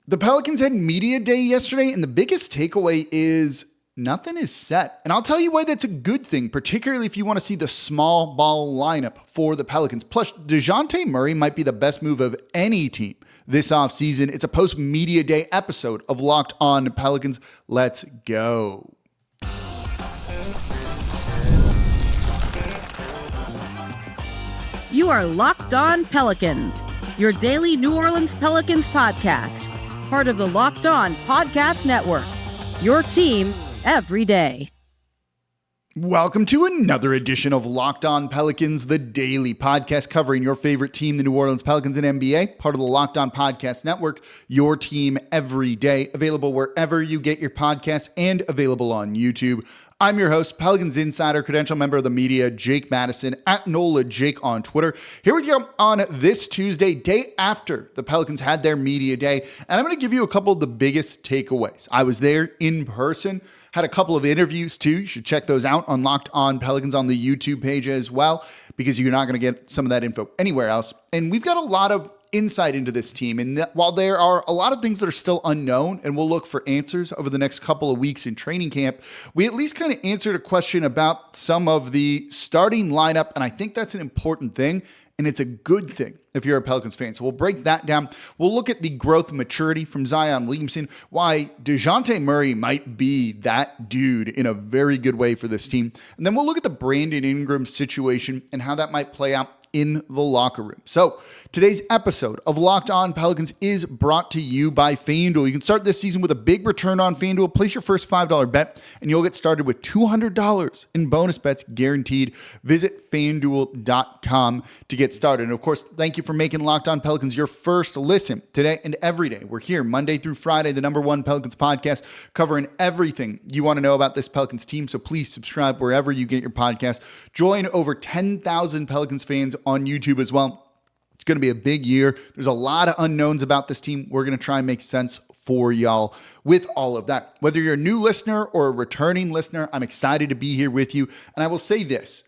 The Pelicans had media day yesterday, and the biggest takeaway is nothing is set. And I'll tell you why that's a good thing, particularly if you want to see the small ball lineup for the Pelicans. Plus, Dejounte Murray might be the best move of any team this offseason. It's a post-media day episode of Locked On Pelicans. Let's go. You are Locked On Pelicans, your daily New Orleans Pelicans podcast. Part of the Locked On Podcast Network, your team every day. Welcome to another edition of Locked On Pelicans, the daily podcast covering your favorite team, the New Orleans Pelicans and NBA, part of the Locked On Podcast Network, your team every day, available wherever you get your podcasts and available on YouTube. I'm your host, Pelicans Insider, credential member of the media, Jake Madison, at NOLA Jake on Twitter. Here with you on this Tuesday, day after the Pelicans had their media day, and I'm going to give you a couple of the biggest takeaways. I was there in person, had a couple of interviews too. You should check those out on Locked On Pelicans on the YouTube page as well, because you're not going to get some of that info anywhere else. And we've got a lot of insight into this team. And while there are a lot of things that are still unknown, and we'll look for answers over the next couple of weeks in training camp, we at least kind of answered a question about some of the starting lineup. And I think that's an important thing. And it's a good thing if you're a Pelicans fan. So we'll break that down. We'll look at the growth and maturity from Zion Williamson, why Dejounte Murray might be that dude in a very good way for this team. And then we'll look at the Brandon Ingram situation and how that might play out in the locker room. So today's episode of Locked On Pelicans is brought to you by FanDuel. You can start this season with a big return on FanDuel. Place your first $5 bet and you'll get started with $200 in bonus bets guaranteed. Visit FanDuel.com to get started. And of course, thank you for making Locked On Pelicans your first listen today and every day. We're here Monday through Friday, the #1 Pelicans podcast, covering everything you want to know about this Pelicans team. So please subscribe wherever you get your podcast. Join over 10,000 Pelicans fans on YouTube as well. It's going to be a big year. There's a lot of unknowns about this team. We're going to try and make sense for y'all with all of that. Whether you're a new listener or a returning listener, I'm excited to be here with you. And I will say this.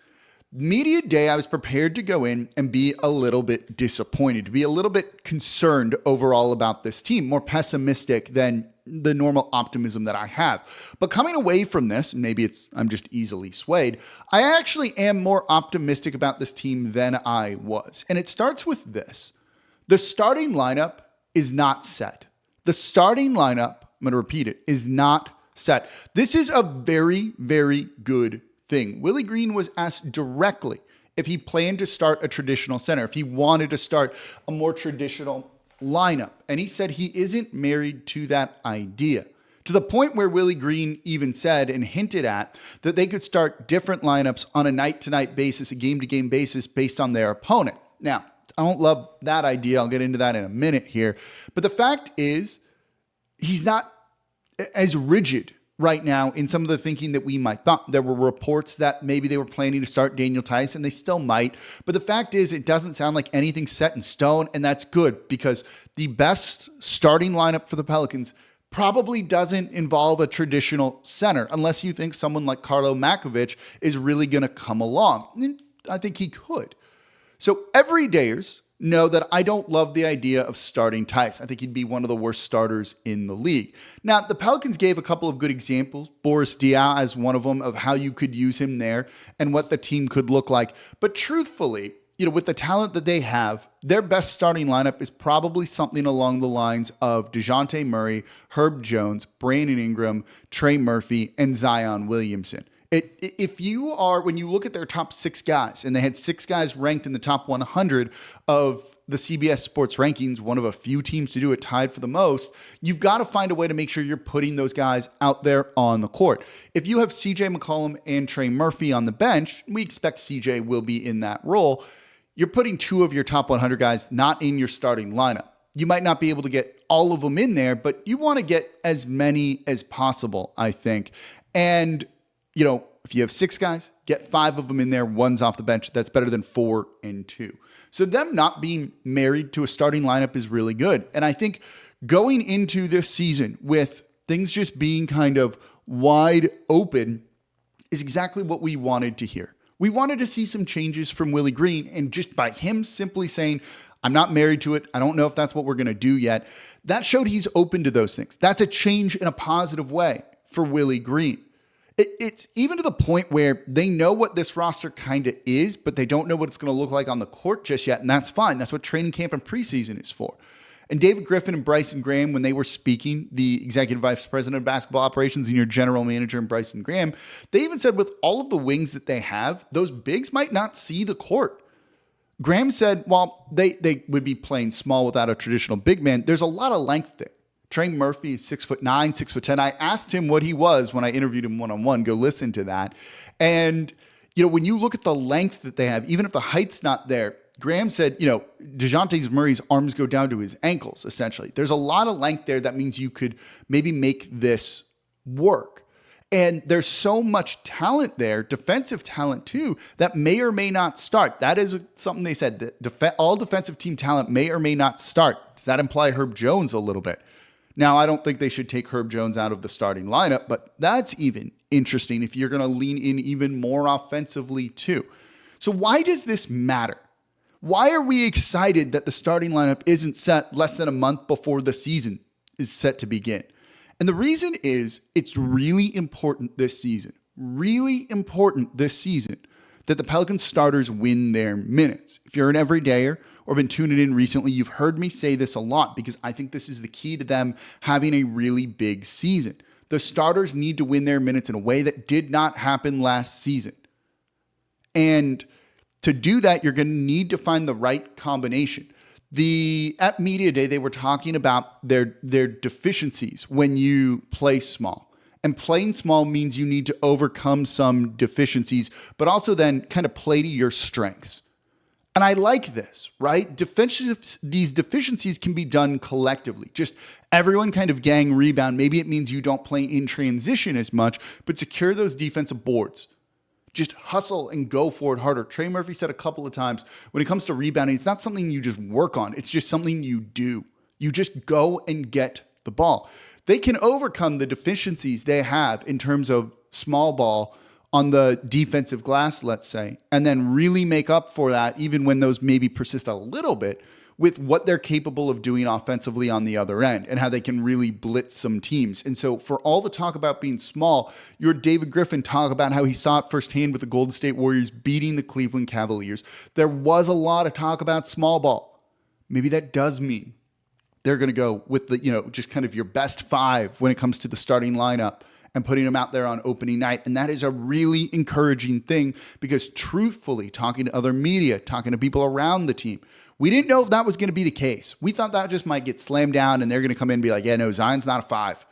Media day, I was prepared to go in and be a little bit disappointed, to be a little bit concerned overall about this team, more pessimistic than the normal optimism that I have. But coming away from this, maybe I'm just easily swayed, I actually am more optimistic about this team than I was. And it starts with this. The starting lineup is not set. The starting lineup, I'm going to repeat it, is not set. This is a very, very good thing. Willie Green was asked directly if he planned to start a traditional center, if he wanted to start a more traditional lineup. And he said he isn't married to that idea, to the point where Willie Green even said and hinted at that they could start different lineups on a night-to-night basis, a game-to-game basis based on their opponent. Now, I don't love that idea. I'll get into that in a minute here. But the fact is, he's not as rigid right now in some of the thinking that we might thought. There were reports that maybe they were planning to start Daniel Tice, and they still might. But the fact is, it doesn't sound like anything's set in stone, and that's good because the best starting lineup for the Pelicans probably doesn't involve a traditional center unless you think someone like Carlo Makovich is really going to come along. And I think he could. So everydayers know that I don't love the idea of starting Tice. I think he'd be one of the worst starters in the league. Now, the Pelicans gave a couple of good examples, Boris Diaw as one of them, of how you could use him there and what the team could look like. But truthfully, with the talent that they have, their best starting lineup is probably something along the lines of Dejounte Murray, Herb Jones, Brandon Ingram, Trey Murphy, and Zion Williamson. When you look at their top 6 guys, and they had 6 guys ranked in the top 100 of the CBS Sports rankings, one of a few teams to do it, tied for the most, you've got to find a way to make sure you're putting those guys out there on the court. If you have CJ McCollum and Trey Murphy on the bench, we expect CJ will be in that role, you're putting 2 of your top 100 guys not in your starting lineup. You might not be able to get all of them in there, but you want to get as many as possible, I think. And if you have 6 guys, get 5 of them in there, 1's off the bench. That's better than 4 and 2. So them not being married to a starting lineup is really good. And I think going into this season with things just being kind of wide open is exactly what we wanted to hear. We wanted to see some changes from Willie Green, and just by him simply saying, I'm not married to it. I don't know if that's what we're going to do yet. That showed he's open to those things. That's a change in a positive way for Willie Green. It's even to the point where they know what this roster kind of is, but they don't know what it's going to look like on the court just yet, and that's fine. That's what training camp and preseason is for. And David Griffin and Bryson Graham, when they were speaking, the executive vice president of basketball operations and your general manager and Bryson Graham, they even said with all of the wings that they have, those bigs might not see the court. Graham said, well, they would be playing small without a traditional big man. There's a lot of length there. Trey Murphy is 6'9", 6'10". I asked him what he was when I interviewed him one-on-one. Go listen to that. And, when you look at the length that they have, even if the height's not there, Graham said, Dejounte Murray's arms go down to his ankles, essentially. There's a lot of length there. That means you could maybe make this work. And there's so much talent there, defensive talent too, that may or may not start. That is something they said, that all defensive team talent may or may not start. Does that imply Herb Jones a little bit? Now, I don't think they should take Herb Jones out of the starting lineup, but that's even interesting if you're going to lean in even more offensively too. So why does this matter? Why are we excited that the starting lineup isn't set less than a month before the season is set to begin? And the reason is it's really important this season, that the Pelicans starters win their minutes. If you're an everydayer or been tuning in recently, you've heard me say this a lot because I think this is the key to them having a really big season. The starters need to win their minutes in a way that did not happen last season. And to do that, you're going to need to find the right combination. At Media Day, they were talking about their deficiencies when you play small. And playing small means you need to overcome some deficiencies, but also then kind of play to your strengths. And I like this, right? These deficiencies can be done collectively. Just everyone kind of gang rebound. Maybe it means you don't play in transition as much, but secure those defensive boards. Just hustle and go for it harder. Trey Murphy said a couple of times, when it comes to rebounding, it's not something you just work on. It's just something you do. You just go and get the ball. They can overcome the deficiencies they have in terms of small ball on the defensive glass, let's say, and then really make up for that, even when those maybe persist a little bit, with what they're capable of doing offensively on the other end and how they can really blitz some teams. And so for all the talk about being small, your David Griffin talk about how he saw it firsthand with the Golden State Warriors beating the Cleveland Cavaliers. There was a lot of talk about small ball. Maybe that does mean they're going to go with the, just kind of your best five when it comes to the starting lineup and putting them out there on opening night. And that is a really encouraging thing because truthfully, talking to other media, talking to people around the team, we didn't know if that was going to be the case. We thought that just might get slammed down and they're going to come in and be like, yeah, no, Zion's not a five.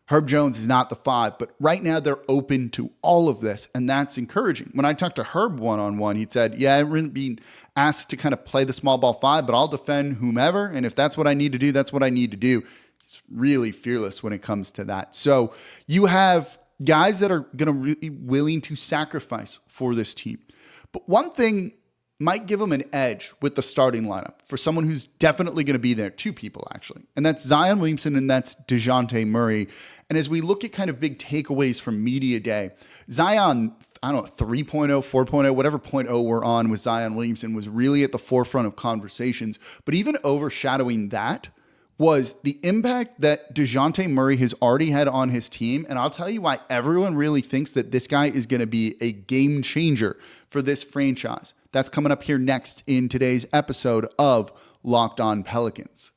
Herb Jones is not the five. But right now they're open to all of this, and that's encouraging. When I talked to Herb one-on-one, he said, yeah, I'm really being asked to kind of play the small ball five, but I'll defend whomever. And if that's what I need to do, that's what I need to do. It's really fearless when it comes to that. So you have guys that are going to be willing to sacrifice for this team. But one thing might give them an edge with the starting lineup for someone who's definitely going to be there. Two people, actually. And that's Zion Williamson and that's Dejounte Murray. And as we look at kind of big takeaways from Media Day, Zion, 3.0, 4.0, whatever 0.0 we're on with Zion Williamson was really at the forefront of conversations. But even overshadowing that was the impact that Dejounte Murray has already had on his team. And I'll tell you why everyone really thinks that this guy is going to be a game changer for this franchise. That's coming up here next in today's episode of Locked On Pelicans.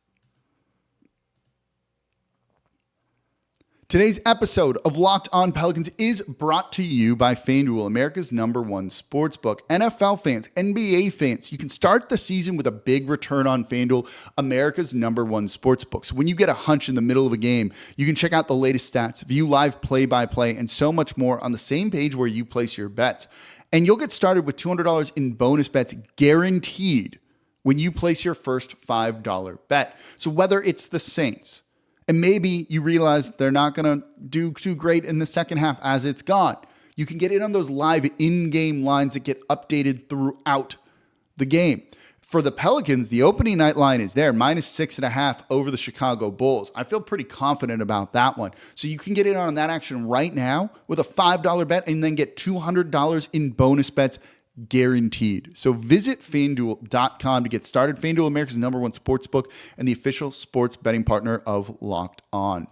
Today's episode of Locked On Pelicans is brought to you by FanDuel, America's #1 sportsbook. NFL fans, NBA fans, you can start the season with a big return on FanDuel, America's #1 sportsbook. So when you get a hunch in the middle of a game, you can check out the latest stats, view live play-by-play, and so much more on the same page where you place your bets. And you'll get started with $200 in bonus bets guaranteed when you place your first $5 bet. So whether it's the Saints, and maybe you realize they're not going to do too great in the second half as it's gone, you can get in on those live in-game lines that get updated throughout the game. For the Pelicans, the opening night line is there, -6.5 over the Chicago Bulls. I feel pretty confident about that one. So you can get in on that action right now with a $5 bet and then get $200 in bonus bets guaranteed. So visit FanDuel.com to get started. FanDuel, America's #1 sports book and the official sports betting partner of Locked On.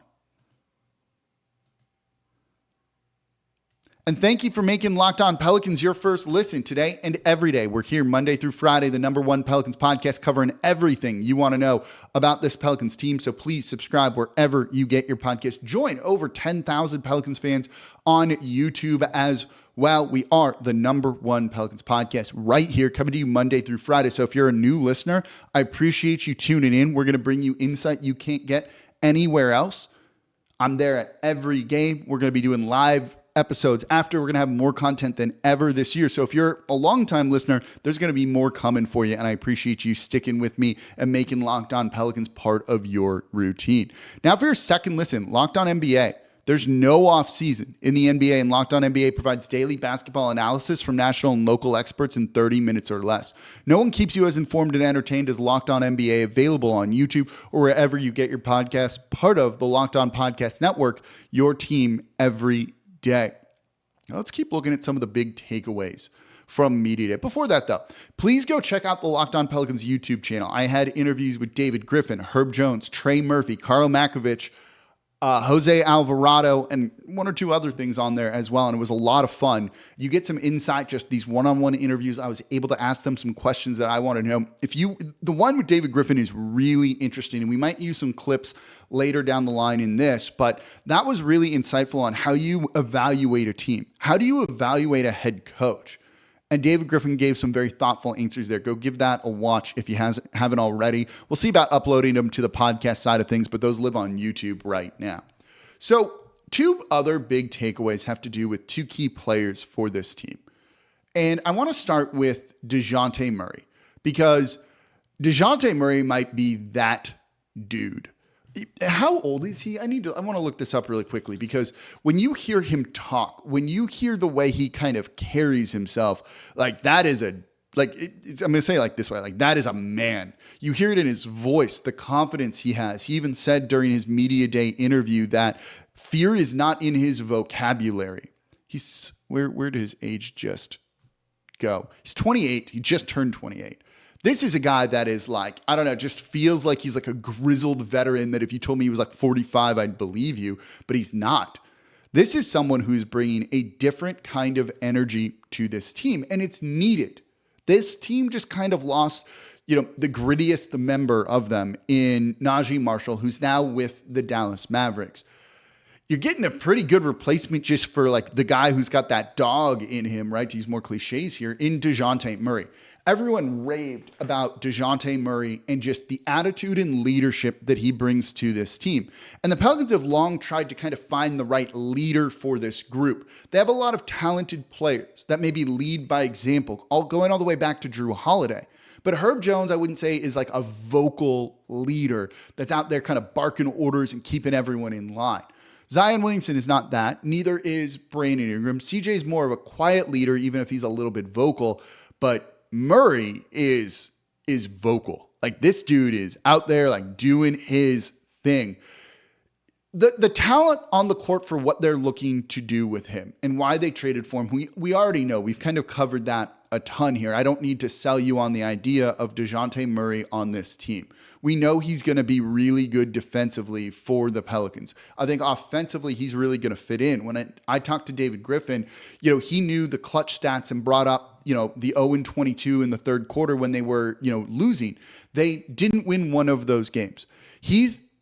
And thank you for making Locked On Pelicans your first listen today and every day. We're here Monday through Friday, the #1 Pelicans podcast, covering everything you want to know about this Pelicans team. So please subscribe wherever you get your podcast. Join over 10,000 Pelicans fans on YouTube as well. We are the #1 Pelicans podcast right here, coming to you Monday through Friday. So if you're a new listener, I appreciate you tuning in. We're going to bring you insight you can't get anywhere else. I'm there at every game. We're going to be doing live episodes after. We're going to have more content than ever this year. So if you're a longtime listener, there's going to be more coming for you. And I appreciate you sticking with me and making Locked On Pelicans part of your routine. Now for your second listen, Locked On NBA. There's no offseason in the NBA, and Locked On NBA provides daily basketball analysis from national and local experts in 30 minutes or less. No one keeps you as informed and entertained as Locked On NBA, available on YouTube or wherever you get your podcasts, part of the Locked On Podcast Network, your team every day. Now let's keep looking at some of the big takeaways from Media Day. Before that, though, please go check out the Locked On Pelicans YouTube channel. I had interviews with David Griffin, Herb Jones, Trey Murphy, Carl Makovich, Jose Alvarado, and one or two other things on there as well. And it was a lot of fun. You get some insight, just these one-on-one interviews. I was able to ask them some questions that I want to know. The one with David Griffin is really interesting, and we might use some clips later down the line in this, but that was really insightful on how you evaluate a team. How do you evaluate a head coach? And David Griffin gave some very thoughtful answers there. Go give that a watch if you haven't already. We'll see about uploading them to the podcast side of things, but those live on YouTube right now. So two other big takeaways have to do with two key players for this team. And I want to start with Dejounte Murray, because Dejounte Murray might be that dude. How old is he? I want to look this up really quickly, because when you hear him talk, when you hear the way he kind of carries himself, like that is I'm going to say it like this way, like that is a man. You hear it in his voice, the confidence he has. He even said during his Media Day interview that fear is not in his vocabulary. Where did his age just go? He's 28. He just turned 28. This is a guy that is like, I don't know, just feels like he's like a grizzled veteran that if you told me he was like 45, I'd believe you, but he's not. This is someone who's bringing a different kind of energy to this team, and it's needed. This team just kind of lost, the grittiest member of them in Najee Marshall, who's now with the Dallas Mavericks. You're getting a pretty good replacement just for like the guy who's got that dog in him, right? To use more cliches here, in Dejounte Murray. Everyone raved about Dejounte Murray and just the attitude and leadership that he brings to this team. And the Pelicans have long tried to kind of find the right leader for this group. They have a lot of talented players that maybe lead by example, going all the way back to Drew Holiday. But Herb Jones, I wouldn't say, is like a vocal leader that's out there kind of barking orders and keeping everyone in line. Zion Williamson is not that. Neither is Brandon Ingram. CJ is more of a quiet leader, even if he's a little bit vocal. But Murray is vocal. Like, this dude is out there like doing his thing. The talent on the court for what they're looking to do with him and why they traded for him, we already know. We've kind of covered that a ton here. I don't need to sell you on the idea of Dejounte Murray on this team. We know he's going to be really good defensively for the Pelicans. I think offensively, he's really going to fit in. When I talked to David Griffin, he knew the clutch stats and brought up, the 0-22 in the third quarter when they were, losing. They didn't win one of those games.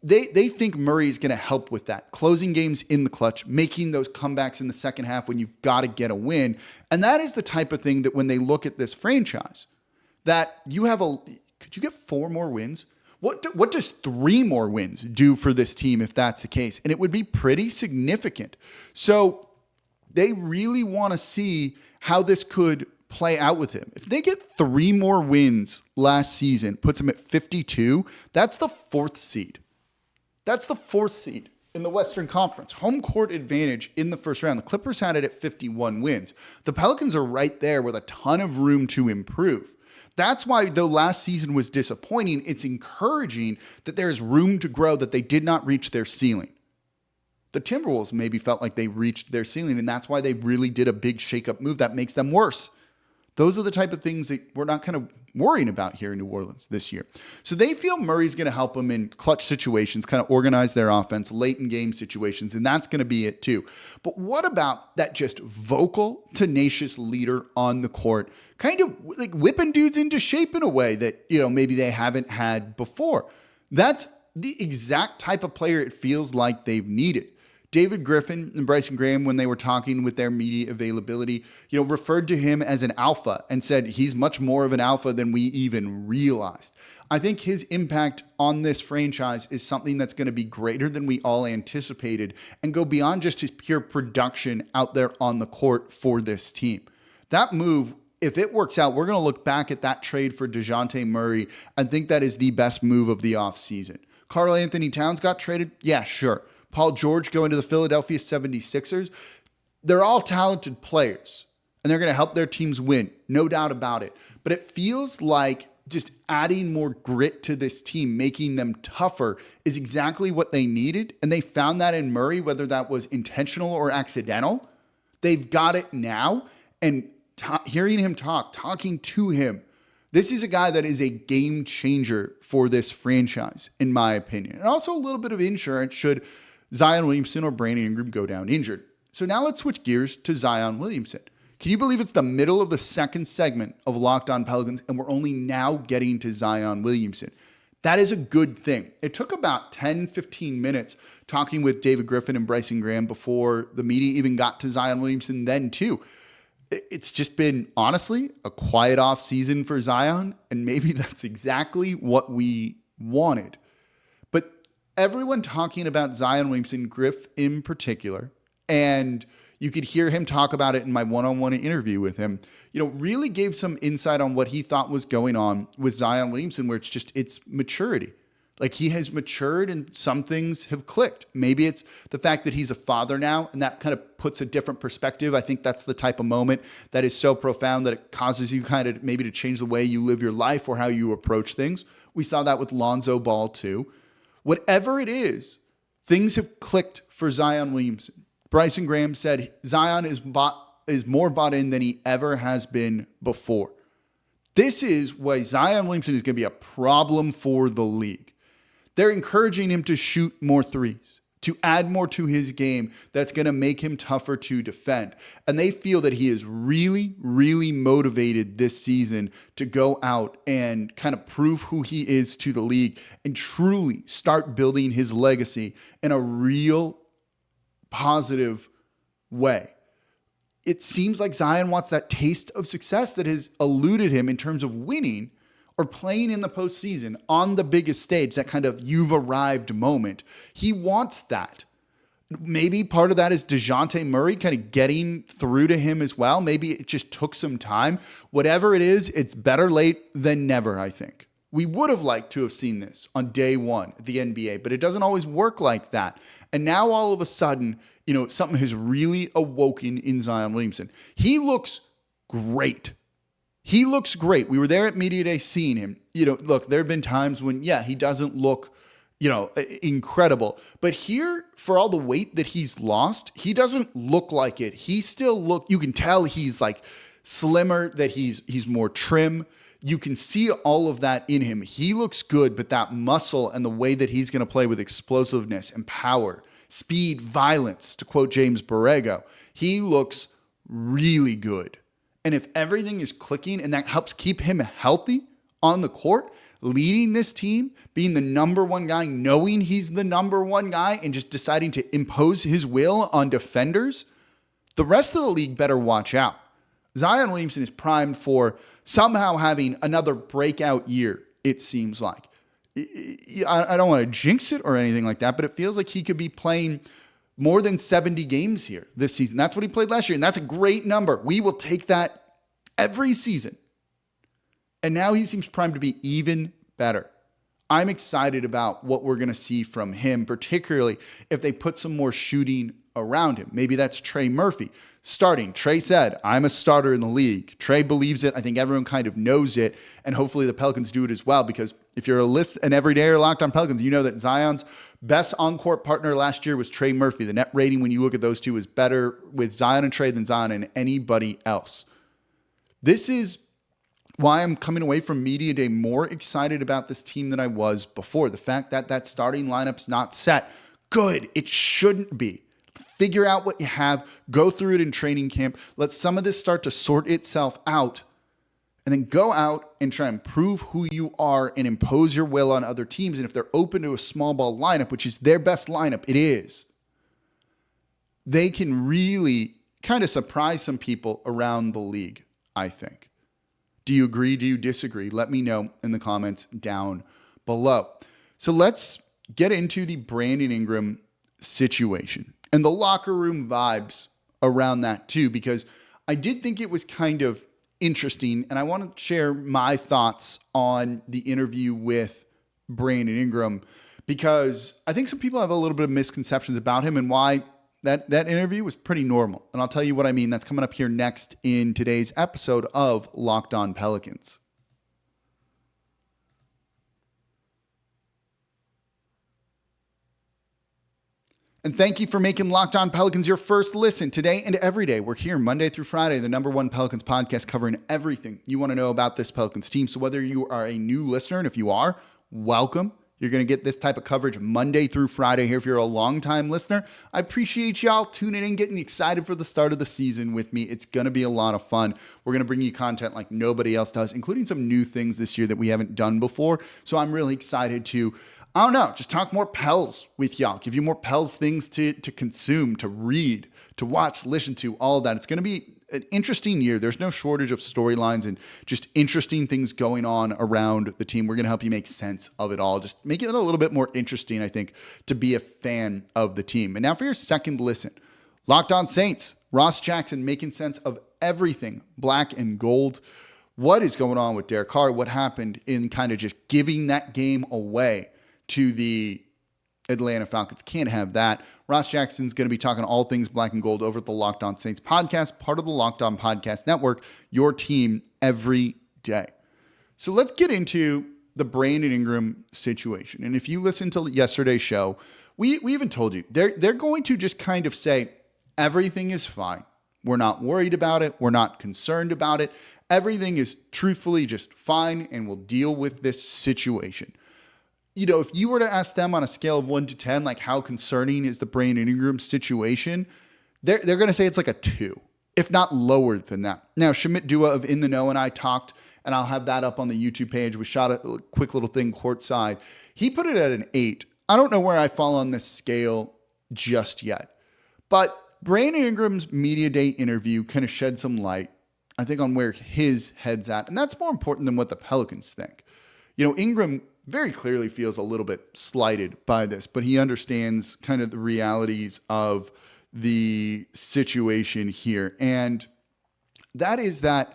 They think Murray is going to help with that, closing games in the clutch, making those comebacks in the second half when you've got to get a win. And that is the type of thing that when they look at this franchise, that you have could you get 4 more wins? What does 3 more wins do for this team if that's the case? And it would be pretty significant. So they really want to see how this could play out with him. If they get 3 more wins last season, puts them at 52, that's the 4th seed. That's the 4th seed in the Western Conference. Home court advantage in the first round. The Clippers had it at 51 wins. The Pelicans are right there with a ton of room to improve. That's why, though last season was disappointing, it's encouraging that there is room to grow, that they did not reach their ceiling. The Timberwolves maybe felt like they reached their ceiling, and that's why they really did a big shakeup move that makes them worse. Those are the type of things that we're not kind of worrying about here in New Orleans this year. So they feel Murray's going to help them in clutch situations, kind of organize their offense, late in game situations, and that's going to be it too. But what about that just vocal, tenacious leader on the court, kind of like whipping dudes into shape in a way that, maybe they haven't had before? That's the exact type of player it feels like they've needed. David Griffin and Bryson Graham, when they were talking with their media availability, referred to him as an alpha and said he's much more of an alpha than we even realized. I think his impact on this franchise is something that's going to be greater than we all anticipated and go beyond just his pure production out there on the court for this team. That move, if it works out, we're going to look back at that trade for Dejounte Murray and think that is the best move of the offseason. Karl Anthony Towns got traded? Yeah, sure. Paul George going to the Philadelphia 76ers. They're all talented players, and they're going to help their teams win, no doubt about it. But it feels like just adding more grit to this team, making them tougher, is exactly what they needed. And they found that in Murray, whether that was intentional or accidental. They've got it now. And hearing him talking to him, this is a guy that is a game changer for this franchise, in my opinion. And also a little bit of insurance should Zion Williamson or Brandon Ingram go down injured. So now let's switch gears to Zion Williamson. Can you believe it's the middle of the second segment of Locked On Pelicans and we're only now getting to Zion Williamson? That is a good thing. It took about 10, 15 minutes talking with David Griffin and Bryson Graham before the media even got to Zion Williamson then too. It's just been, honestly, a quiet off season for Zion, and maybe that's exactly what we wanted. But everyone talking about Zion Williamson, Griff in particular, and you could hear him talk about it in my one-on-one interview with him, really gave some insight on what he thought was going on with Zion Williamson, where it's maturity. Like, he has matured and some things have clicked. Maybe it's the fact that he's a father now, and that kind of puts a different perspective. I think that's the type of moment that is so profound that it causes you kind of maybe to change the way you live your life or how you approach things. We saw that with Lonzo Ball too. Whatever it is, things have clicked for Zion Williamson. Bryson Graham said Zion is more bought in than he ever has been before. This is why Zion Williamson is going to be a problem for the league. They're encouraging him to shoot more threes, to add more to his game that's going to make him tougher to defend. And they feel that he is really, really motivated this season to go out and kind of prove who he is to the league and truly start building his legacy in a real positive way. It seems like Zion wants that taste of success that has eluded him in terms of winning or playing in the postseason on the biggest stage, that kind of you've arrived moment. He wants that. Maybe part of that is Dejounte Murray kind of getting through to him as well. Maybe it just took some time. Whatever it is, it's better late than never, I think. We would have liked to have seen this on day one of the NBA, but it doesn't always work like that. And now all of a sudden, something has really awoken in Zion Williamson. He looks great. He looks great. We were there at Media Day seeing him. Look, there have been times when, he doesn't look, incredible. But here, for all the weight that he's lost, he doesn't look like it. He still you can tell he's like slimmer, that he's more trim. You can see all of that in him. He looks good, but that muscle and the way that he's going to play with explosiveness and power, speed, violence, to quote James Borrego, he looks really good. And if everything is clicking and that helps keep him healthy on the court, leading this team, being the number one guy, knowing he's the number one guy, and just deciding to impose his will on defenders, the rest of the league better watch out. Zion Williamson is primed for somehow having another breakout year, it seems like. I don't want to jinx it or anything like that, but it feels like he could be playing more than 70 games here this season. That's what he played last year, and that's a great number. We will take that every season. And now he seems primed to be even better. I'm excited about what we're going to see from him, particularly if they put some more shooting around him. Maybe that's Trey Murphy starting. Trey said, I'm a starter in the league. Trey believes it. I think everyone kind of knows it, and hopefully the Pelicans do it as well, because if you're an everydayer Locked On Pelicans, you know that Zion's best on-court partner last year was Trey Murphy. The net rating, when you look at those two, is better with Zion and Trey than Zion and anybody else. This is why I'm coming away from Media Day more excited about this team than I was before. The fact that that starting lineup's not set. Good. It shouldn't be. Figure out what you have. Go through it in training camp. Let some of this start to sort itself out. And then go out and try and prove who you are and impose your will on other teams. And if they're open to a small ball lineup, which is their best lineup, it is, they can really kind of surprise some people around the league, I think. Do you agree? Do you disagree? Let me know in the comments down below. So let's get into the Brandon Ingram situation and the locker room vibes around that too, because I did think it was kind of interesting, and I want to share my thoughts on the interview with Brandon Ingram, because I think some people have a little bit of misconceptions about him and why that interview was pretty normal. And I'll tell you what I mean. That's coming up here next in today's episode of Locked On Pelicans. And thank you for making Locked On Pelicans your first listen today and every day. We're here Monday through Friday, the #1 Pelicans podcast covering everything you want to know about this Pelicans team. So whether you are a new listener, and if you are, welcome. You're going to get this type of coverage Monday through Friday here. If you're a longtime listener, I appreciate y'all tuning in, getting excited for the start of the season with me. It's going to be a lot of fun. We're going to bring you content like nobody else does, including some new things this year that we haven't done before. So I'm really excited to, I don't know, just talk more Pels with y'all, give you more Pels things to consume, to read, to watch, listen to, all of that. It's going to be an interesting year. There's no shortage of storylines and just interesting things going on around the team. We're going to help you make sense of it all. Just make it a little bit more interesting, I think, to be a fan of the team. And now for your second listen, Locked On Saints, Ross Jackson making sense of everything black and gold. What is going on with Derek Carr? What happened in kind of just giving that game away to the Atlanta Falcons? Can't have that. Ross Jackson's going to be talking all things black and gold over at the Locked On Saints podcast, part of the Locked On Podcast Network, your team every day. So let's get into the Brandon Ingram situation. And if you listen to yesterday's show, we even told you, they're going to just kind of say, everything is fine. We're not worried about it. We're not concerned about it. Everything is truthfully just fine, and we'll deal with this situation. You know, if you were to ask them on a scale of 1 to 10, like how concerning is the Brandon Ingram situation, they're going to say it's like a 2, if not lower than that. Now, Shamit Dua of In the Know and I talked, and I'll have that up on the YouTube page. We shot a quick little thing courtside. He put it at an 8. I don't know where I fall on this scale just yet. But Brandon Ingram's Media Day interview kind of shed some light, I think, on where his head's at. And that's more important than what the Pelicans think. You know, Ingram very clearly feels a little bit slighted by this, but he understands kind of the realities of the situation here. And that is that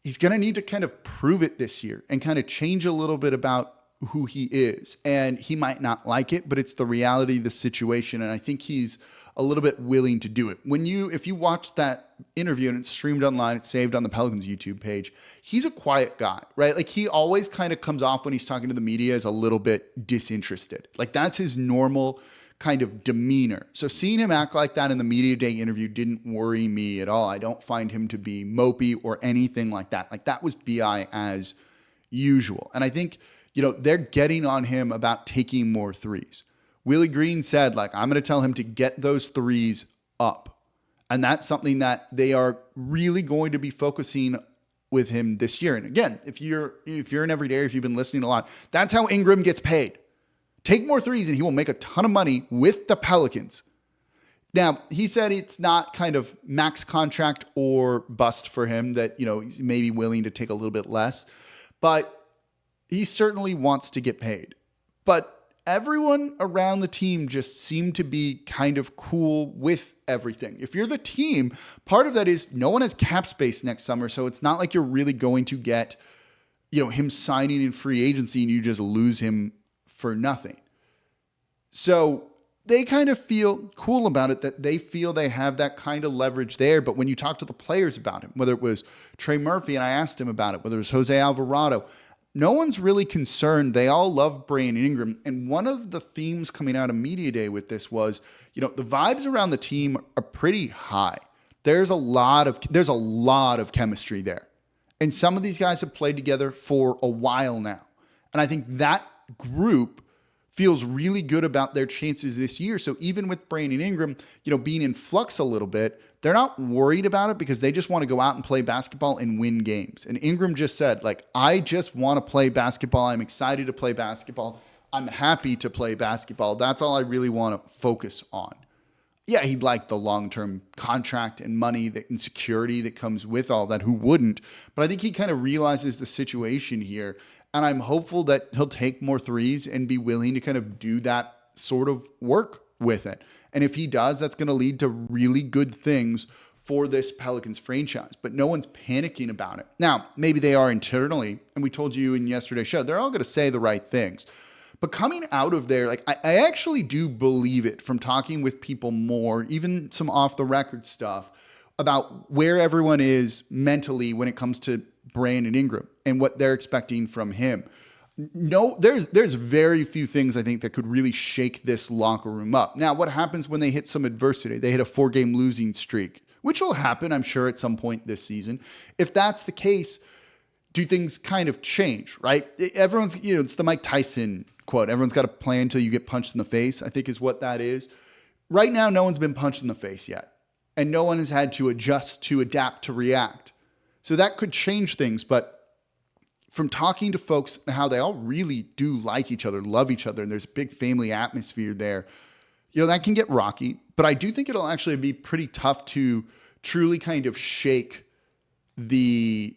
he's going to need to kind of prove it this year and kind of change a little bit about who he is. And he might not like it, but it's the reality of the situation. And I think he's a little bit willing to do it. If you watch that interview and it's streamed online, it's saved on the Pelicans YouTube page, he's a quiet guy, right? Like he always kind of comes off when he's talking to the media as a little bit disinterested. Like that's his normal kind of demeanor. So seeing him act like that in the Media Day interview didn't worry me at all. I don't find him to be mopey or anything like that. Like that was BI as usual. And I think, you know, they're getting on him about taking more threes. Willie Green said, like, I'm going to tell him to get those threes up. And that's something that they are really going to be focusing with him this year. And again, if you're an everyday, if you've been listening a lot, that's how Ingram gets paid. Take more threes and he will make a ton of money with the Pelicans. Now, he said it's not kind of max contract or bust for him, that, you know, he's maybe willing to take a little bit less, but he certainly wants to get paid. But everyone around the team just seemed to be kind of cool with everything. If you're the team, part of that is no one has cap space next summer, so it's not like you're really going to get, you know, him signing in free agency and you just lose him for nothing. So they kind of feel cool about it, that they feel they have that kind of leverage there. But when you talk to the players about him, whether it was Trey Murphy, and I asked him about it, whether it was Jose Alvarado, no one's really concerned. They all love Brandon Ingram. And one of the themes coming out of Media Day with this was, you know, the vibes around the team are pretty high. There's a lot of chemistry there. And some of these guys have played together for a while now. And I think that group feels really good about their chances this year. So even with Brandon Ingram, being in flux a little bit, they're not worried about it because they just want to go out and play basketball and win games. And Ingram just said, I just want to play basketball. I'm excited to play basketball. I'm happy to play basketball. That's all I really want to focus on. Yeah, he'd like the long-term contract and money and security that comes with all that. Who wouldn't? But I think he kind of realizes the situation here. And I'm hopeful that he'll take more threes and be willing to kind of do that sort of work with it. And if he does, that's going to lead to really good things for this Pelicans franchise. But no one's panicking about it. Now, maybe they are internally. And we told you in yesterday's show, they're all going to say the right things. But coming out of there, I actually do believe it from talking with people more, even some off-the-record stuff, about where everyone is mentally when it comes to Brandon Ingram and what they're expecting from him. No, there's very few things I think that could really shake this locker room up. Now, what happens when they hit some adversity? They hit a 4-game losing streak, which will happen, I'm sure, at some point this season. If that's the case, do things kind of change, right? Everyone's, it's the Mike Tyson quote. Everyone's got to play until you get punched in the face, I think is what that is. Right now, no one's been punched in the face yet. And no one has had to adjust, to adapt, to react. So that could change things. But from talking to folks and how they all really do like each other, love each other, and there's a big family atmosphere there, that can get rocky. But I do think it'll actually be pretty tough to truly kind of shake the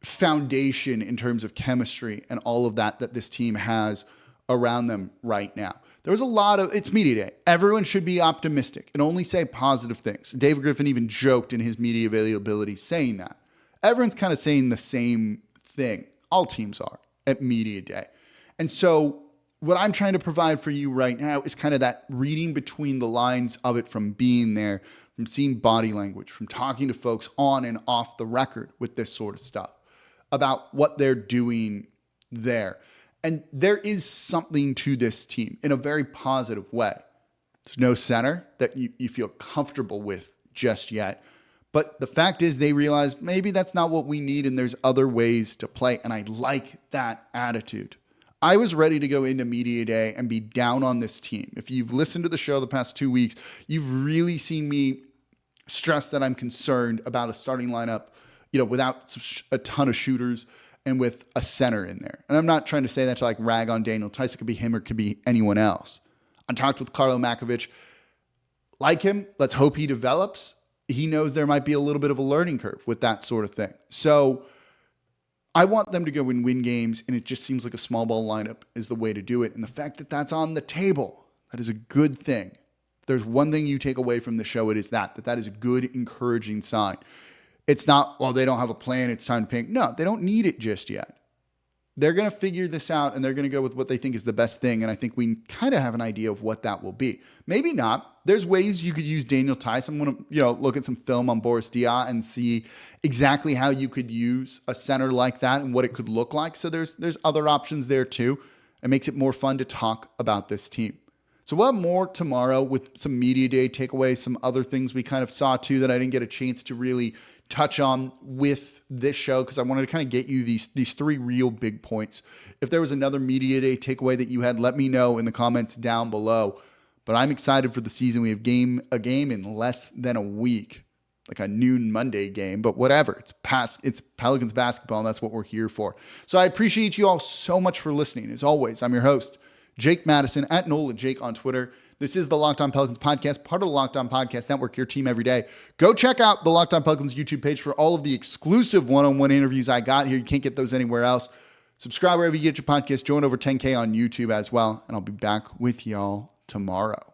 foundation in terms of chemistry and all of that this team has around them right now. There was it's media day. Everyone should be optimistic and only say positive things. David Griffin even joked in his media availability saying that. Everyone's kind of saying the same thing. All teams are at media day. And so what I'm trying to provide for you right now is kind of that reading between the lines of it, from being there, from seeing body language, from talking to folks on and off the record with this sort of stuff about what they're doing there. And there is something to this team in a very positive way. There's no center that you feel comfortable with just yet. But the fact is they realize maybe that's not what we need and there's other ways to play. And I like that attitude. I was ready to go into media day and be down on this team. If you've listened to the show the past 2 weeks, you've really seen me stress that I'm concerned about a starting lineup, without a ton of shooters and with a center in there. And I'm not trying to say that to rag on Daniel Tice. It could be him or it could be anyone else. I talked with Carlo Makovich. Like him, let's hope he develops. He knows there might be a little bit of a learning curve with that sort of thing. So I want them to go and win games, and it just seems like a small ball lineup is the way to do it. And the fact that that's on the table, that is a good thing. If there's one thing you take away from the show, it is that is a good, encouraging sign. It's not, they don't have a plan, it's time to pick. No, they don't need it just yet. They're going to figure this out, and they're going to go with what they think is the best thing. And I think we kind of have an idea of what that will be. Maybe not. There's ways you could use Daniel Tice. I'm going to, look at some film on Boris Diaw and see exactly how you could use a center like that and what it could look like. So there's other options there too. It makes it more fun to talk about this team. So we'll have more tomorrow with some media day takeaways, some other things we kind of saw too that I didn't get a chance to really touch on with this show, because I wanted to kind of get you these 3 real big points. If there was another media day takeaway that you had, let me know in the comments down below. But I'm excited for the season. We have a game in less than a week, like a noon Monday game, but whatever. It's Pelicans basketball, and that's what we're here for. So I appreciate you all so much for listening. As always, I'm your host, Jake Madison, at NolaJake on Twitter. This is the Locked On Pelicans podcast, part of the Locked On Podcast Network, your team every day. Go check out the Locked On Pelicans YouTube page for all of the exclusive one-on-one interviews I got here. You can't get those anywhere else. Subscribe wherever you get your podcast. Join over 10K on YouTube as well, and I'll be back with y'all tomorrow.